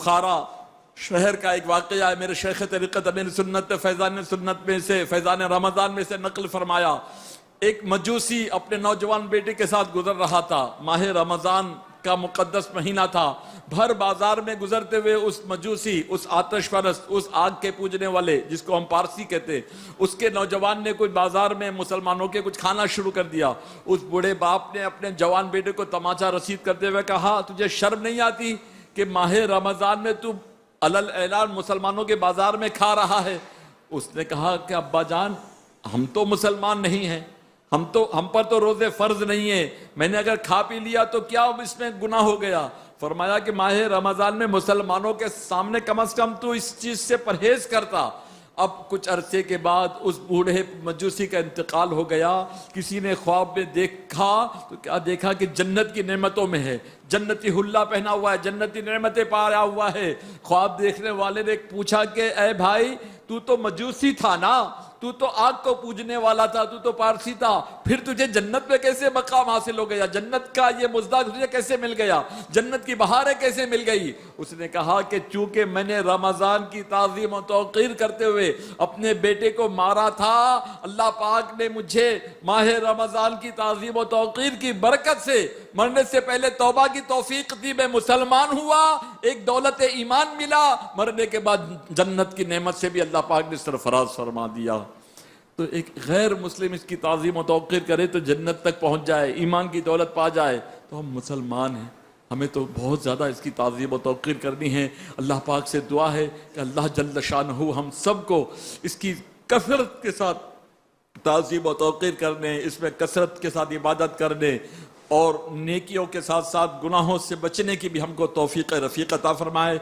بخارا شہر کا ایک واقعہ ہے، میرے شیخ طریقت امیر سنت فیضان سنت میں سے، فیضان رمضان میں سے نقل فرمایا، ایک مجوسی اپنے نوجوان بیٹے کے ساتھ گزر رہا تھا، ماہ رمضان کا مقدس مہینہ تھا، بھر بازار میں گزرتے ہوئے اس مجوسی، اس آتش پرست، اس آگ کے پوجنے والے جس کو ہم پارسی کہتے، اس کے نوجوان نے کوئی بازار میں مسلمانوں کے کچھ کھانا شروع کر دیا۔ اس بوڑھے باپ نے اپنے جوان بیٹے کو تماچا رسید کرتے ہوئے کہا، تجھے شرم نہیں آتی کہ ماہ رمضان میں تو علل اعلان مسلمانوں کے بازار میں کھا رہا ہے؟ اس نے کہا کہ ابا جان، ہم تو مسلمان نہیں ہیں، ہم پر تو روزے فرض نہیں ہے، میں نے اگر کھا پی لیا تو کیا اس میں گناہ ہو گیا؟ فرمایا کہ ماہ رمضان میں مسلمانوں کے سامنے کم از کم تو اس چیز سے پرہیز کرتا۔ اب کچھ عرصے کے بعد اس بوڑھے مجوسی کا انتقال ہو گیا، کسی نے خواب میں دیکھا تو کیا دیکھا کہ جنت کی نعمتوں میں ہے، جنتی حلہ پہنا ہوا ہے، جنتی نعمتیں پایا ہوا ہے۔ خواب دیکھنے والے نے پوچھا کہ اے بھائی، تو مجوسی تھا نا، تو آگ کو پوجنے والا تھا، تو پارسی تھا، پھر تجھے جنت میں کیسے مقام حاصل ہو گیا؟ جنت کا یہ مزداق تجھے کیسے مل گیا؟ جنت کی بہاریں کیسے مل گئی؟ اس نے کہا کہ چونکہ میں نے رمضان کی تعظیم و توقیر کرتے ہوئے اپنے بیٹے کو مارا تھا، اللہ پاک نے مجھے ماہ رمضان کی تعظیم و توقیر کی برکت سے مرنے سے پہلے توبہ کی توفیق دی، میں مسلمان ہوا، ایک دولت ایمان ملا، مرنے کے بعد جنت کی نعمت سے بھی اللہ پاک نے سرفراز فرما دیا۔ تو ایک غیر مسلم اس کی تعظیم و توقیر کرے تو جنت تک پہنچ جائے، ایمان کی دولت پا جائے، تو ہم مسلمان ہیں، ہمیں تو بہت زیادہ اس کی تعظیم و توقیر کرنی ہے۔ اللہ پاک سے دعا ہے کہ اللہ جل شانہ ہم سب کو اس کی کثرت کے ساتھ تعظیم و توقیر کرنے، اس میں کثرت کے ساتھ عبادت کرنے اور نیکیوں کے ساتھ ساتھ گناہوں سے بچنے کی بھی ہم کو توفیق رفیق عطا فرمائے۔